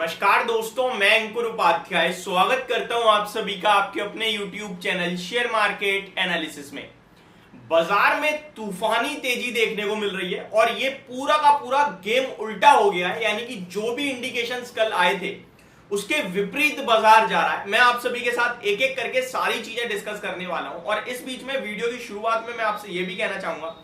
नमस्कार दोस्तों, मैं अंकुर उपाध्याय स्वागत करता हूं आप सभी का आपके अपने YouTube channel share market analysis में। बाजार में तूफानी तेजी देखने को मिल रही है और ये पूरा का पूरा गेम उल्टा हो गया है, यानी कि जो भी इंडिकेशंस कल आए थे उसके विपरीत बाजार जा रहा है। मैं आप सभी के साथ एक एक करके सारी चीजें डिस्कस करने वाला हूं और इस बीच में वीडियो की शुरुआत में मैं आपसे ये भी कहना चाहूंगा,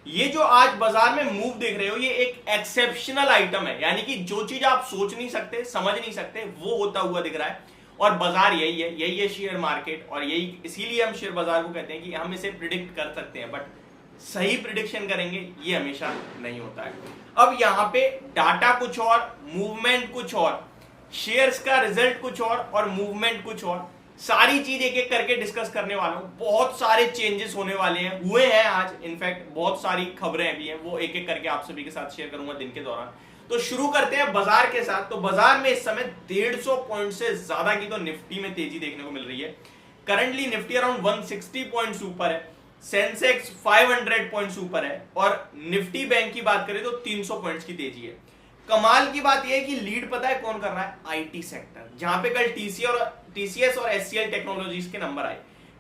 ये जो आज बाजार में मूव देख रहे हो ये एक एक्सेप्शनल आइटम है, यानी कि जो चीज आप सोच नहीं सकते समझ नहीं सकते वो होता हुआ दिख रहा है। और बाजार यही है शेयर मार्केट, और यही इसीलिए हम शेयर बाजार को कहते हैं कि हम इसे प्रिडिक्ट कर सकते हैं, बट सही प्रिडिक्शन करेंगे ये हमेशा नहीं होता है। अब यहाँ पे डाटा कुछ और, मूवमेंट कुछ और, शेयर्स का रिजल्ट कुछ और मूवमेंट कुछ और, सारी चीज एक एक करके डिस्कस करने वाला हूं। बहुत सारे चेंजेस होने वाले हैं, हुए हैं आज, इनफैक्ट बहुत सारी खबरें भी हैं, वो एक एक करके आप सभी के साथ शेयर करूंगा दिन के दौरान। तो शुरू करते हैं बाजार के साथ। तो बाजार में इस समय 150 पॉइंट से ज्यादा की तो निफ्टी में तेजी देखने को मिल रही है। करंटली निफ्टी अराउंड 160 पॉइंट्स ऊपर है, सेंसेक्स 500 पॉइंट्स ऊपर है और निफ्टी बैंक की बात करें तो 300 पॉइंट्स की तेजी है। कमाल की बात यह है कि लीड पता है कौन कर रहा है? आईटी सेक्टर, जहां पे कल टीसीएस और एचसीएल टेक्नोलॉजीज के नंबर आए।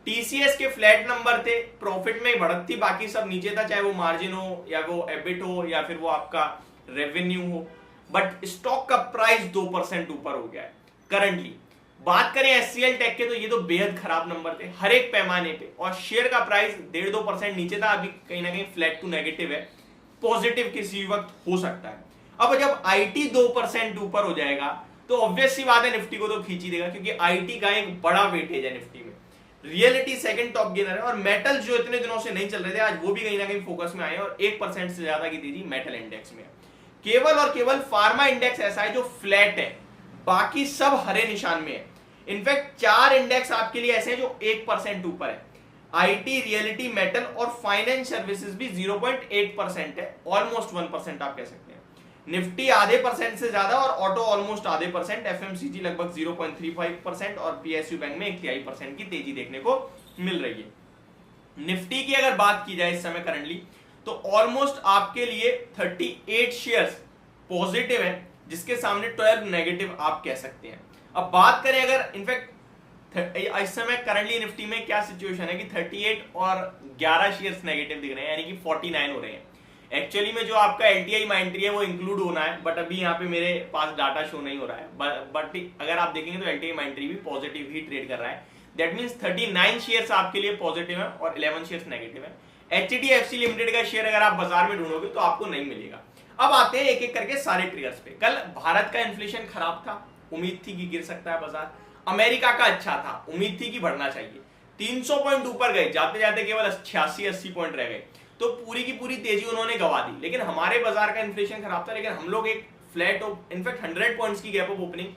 टीसीएस के फ्लैट नंबर थे, प्रॉफिट में बढ़त थी, बाकी सब नीचे था, चाहे वो मार्जिन हो या वो एबिट हो या फिर वो आपका रेवेन्यू हो, बट स्टॉक का प्राइस 2% ऊपर हो गया है करंटली। बात करें एचसीएल टेक के तो ये तो बेहद खराब नंबर थे हर एक पैमाने पे, और शेयर का प्राइस 1.5-2% नीचे था, अभी कहीं ना कहीं फ्लैट टू नेगेटिव है, पॉजिटिव किसी वक्त हो सकता है। अब जब आईटी 2% ऊपर हो जाएगा तो ऑब्वियस सी बात है निफ्टी को तो खींच ही देगा, क्योंकि आईटी का एक बड़ा वेटेज है निफ्टी में। रियलिटी सेकंड टॉप गेनर है, और मेटल जो इतने दिनों से नहीं चल रहे थे आज वो भी कहीं ना कहीं फोकस में आए, और 1% से ज्यादा की तेजी मेटल इंडेक्स में। केवल और केवल फार्मा इंडेक्स ऐसा है जो फ्लैट है, बाकी सब हरे निशान में है। इनफैक्ट 4 इंडेक्स आपके लिए ऐसे हैं जो 1% ऊपर है। आईटी, रियलिटी, मेटल और फाइनेंस सर्विसेज भी 0.8% है, ऑलमोस्ट 1% आप कह सकते हैं। निफ्टी आधे % से ज्यादा और ऑटो ऑलमोस्ट आधे %, एफएमसीजी लगभग 0.35% और पीएसयू बैंक में 1/3% की तेजी देखने को मिल रही है। निफ्टी की अगर बात की जाए इस समय करंटली तो ऑलमोस्ट आपके लिए 38 शेयर्स पॉजिटिव है, जिसके सामने 12 नेगेटिव आप कह सकते हैं। अब बात करें अगर इनफैक्ट इस समय करंटली निफ्टी में क्या सिचुएशन है कि 38 और 11 शेयर्स नेगेटिव दिख रहे हैं, यानी कि 49 हो रहे हैं। एक्चुअली में जो आपका एलटीआई माइंट्री है वो इंक्लूड होना है, बट अभी यहाँ पे मेरे पास डाटा शो नहीं हो रहा है, बट अगर आप देखेंगे तो एलटीआई माइंट्री भी पॉजिटिव ही ट्रेड कर रहा है। दैट मींस 39 शेयर्स आपके लिए पॉजिटिव है और 11 शेयर्स नेगेटिव है। एचडीएफसी लिमिटेड का शेयर अगर आप बाजार में ढूंढोगे तो आपको नहीं मिलेगा। अब आते हैं एक एक करके सारे ट्रिगर्स पे। कल भारत का इन्फ्लेशन खराब था, उम्मीद थी कि गिर सकता है बाजार। अमेरिका का अच्छा था, उम्मीद थी कि बढ़ना चाहिए। 300 पॉइंट ऊपर गए, जाते जाते केवल 86-80 पॉइंट रह गए, तो पूरी की पूरी तेजी उन्होंने गवा दी। लेकिन हमारे बाजार का इन्फ्लेशन खराब था, लेकिन हम लोग एक फ्लैट इनफैक्ट 100 पॉइंट्स की गैप ऑफ ओपनिंग,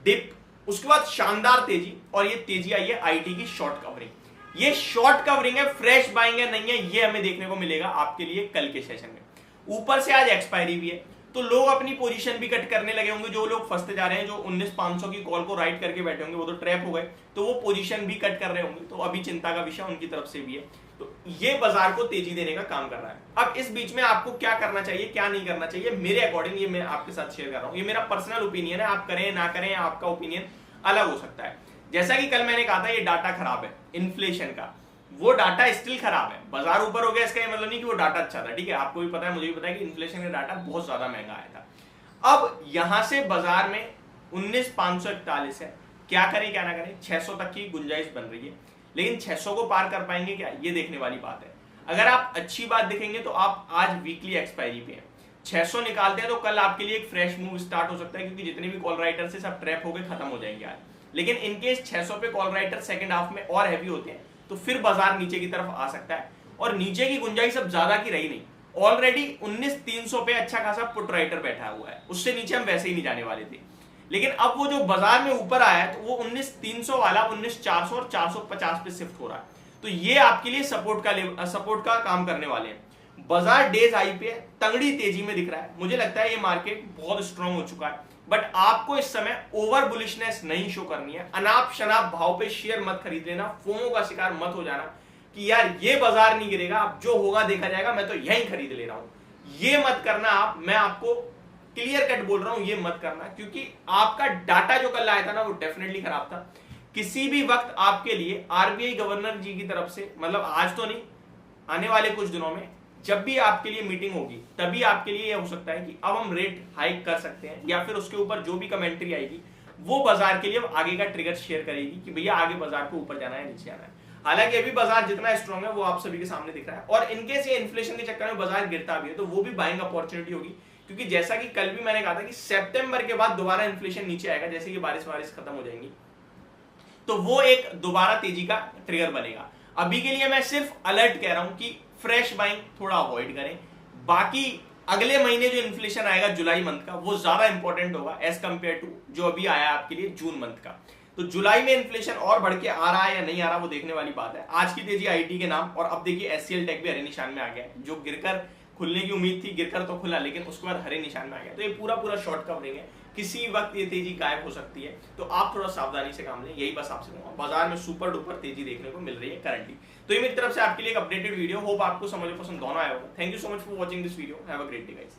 डिप, उसके बाद शानदार तेजी, और ये तेजी आई है आईटी की शॉर्ट कवरिंग। ये शॉर्ट कवरिंग है, फ्रेश बाइंग है नहीं है, ये हमें देखने को मिलेगा आपके लिए कल के सेशन में। ऊपर से आज एक्सपायरी भी है, तो लोग अपनी पोजीशन भी कट करने लगे होंगे। जो लोग फंसते जा रहे हैं, जो 19,500 की कॉल को राइट करके बैठे होंगे, वो तो ट्रैप हो गए, तो वो पोजीशन भी कट कर रहे होंगे, तो अभी चिंता का विषय उनकी तरफ से भी है। तो ये बाजार को तेजी देने का काम कर रहा है। अब इस बीच में आपको क्या करना चाहिए, क्या नहीं करना चाहिए, मेरे अकॉर्डिंग ये मैं आपके साथ शेयर कर रहा हूं। ये मेरा पर्सनल ओपिनियन है, आप करें ना करें आपका ओपिनियन अलग हो सकता है। जैसा कि कल मैंने कहा था ये डाटा खराब है इन्फ्लेशन का, वो डाटा स्टिल खराब है। बाजार ऊपर हो गया इसका ये मतलब नहीं कि वो डाटा अच्छा था, ठीक है, आपको भी पता है, मुझे भी पता है कि इन्फ्लेशन का डाटा बहुत ज्यादा महंगा आया था। अब यहां से बाजार में 19,541 है, क्या करें क्या ना करें, 600 तक की गुंजाइश बन रही है, लेकिन 600 को पार कर पाएंगे क्या, ये देखने वाली बात है। अगर आप अच्छी बात देखेंगे तो आप आज वीकली एक्सपायरी पे हैं, 600 निकालते हैं तो कल आपके लिए एक फ्रेश मूव स्टार्ट हो सकता है, क्योंकि जितने भी कॉल राइटर से सब ट्रैप होकर खत्म हो जाएंगे आज। लेकिन इनकेस 600 पे कॉल राइटर सेकंड हाफ में और हैवी होते हैं तो फिर बाजार नीचे की तरफ आ सकता है, और नीचे की गुंजाइश अब ज्यादा की रही नहीं। ऑलरेडी 19,300 पे अच्छा खासा पुट राइटर बैठा हुआ है, उससे नीचे हम वैसे ही नहीं जाने वाले थे। लेकिन अब वो जो बाजार में ऊपर आया है तो वो 19,300 वाला 19,400 और 450 पे शिफ्ट हो रहा है, तो ये आपके लिए सपोर्ट का काम करने वाले हैं। बाजार डेज हाई पे तंगड़ी तेजी में दिख रहा है, मुझे लगता है ये मार्केट बहुत स्ट्रांग हो चुका है, बट आपको इस समय ओवर बुलिशनेस नहीं शो करनी है। अनाप शनाप भाव पे शेयर मत खरीद लेना, फोमो का शिकार मत हो जाना कि यार ये बाजार नहीं गिरेगा, अब जो होगा देखा जाएगा, मैं तो यहीं खरीद ले रहा हूं, ये मत करना आप। मैं आपको क्लियर कट बोल रहा हूं, ये मत करना, क्योंकि आपका डाटा जो कल आया था ना वो डेफिनेटली खराब था। किसी भी वक्त आपके लिए आरबीआई गवर्नर जी की तरफ से, मतलब आज तो नहीं, आने वाले कुछ दिनों में जब भी आपके लिए मीटिंग होगी तभी आपके लिए यह हो सकता है कि अब हम रेट हाइक कर सकते हैं, या फिर उसके ऊपर जो भी कमेंट्री आएगी वो बाजार के लिए आगे का ट्रिगर शेयर करेगी कि भैया आगे बाजार को ऊपर जाना है नीचे जाना है। हालांकि अभी बाजार जितना स्ट्रांग है वो आप सभी के सामने दिख रहा है, और इनकेस ये इन्फ्लेशन के चक्कर में बाजार गिरता भी है तो वो भी बाइंग अपॉर्चुनिटी होगी, क्योंकि जैसा कि कल भी मैंने कहा था कि सितंबर के बाद दोबारा इन्फ्लेशन नीचे आएगा, जैसे कि बारिश खत्म हो जाएंगी तो वो एक दोबारा तेजी का ट्रिगर बनेगा। अभी के लिए मैं सिर्फ अलर्ट कह रहा हूं कि फ्रेश बाइंग थोड़ा अवॉइड करें। बाकी अगले महीने जो इन्फ्लेशन आएगा जुलाई मंथ का वो ज्यादा इंपॉर्टेंट होगा एज कंपेयर टू जो अभी आया आपके लिए जून मंथ का। तो जुलाई में इन्फ्लेशन और बढ़ के आ रहा है या नहीं आ रहा वो देखने वाली बात है। आज की तेजी आईटी के नाम, और अब देखिए एचसीएल टेक भी हरे निशान में आ गया है, जो गिरकर खुलने की उम्मीद थी, गिरकर तो खुला लेकिन उसके बाद हरे निशान में आ गया। तो ये पूरा शॉर्ट कवरिंग है, किसी वक्त ये तेजी गायब हो सकती है, तो आप थोड़ा सावधानी से काम लें, यही बस आपसे कहूंगा। बाजार में सुपर डुपर तेजी देखने को मिल रही है करंटली। तो ये मेरी तरफ से आपके लिए एक अपडेटेड वीडियो, होप आपको समझ पसंद दोनों आया होगा। Thank you so much for watching this video, have a great day guys.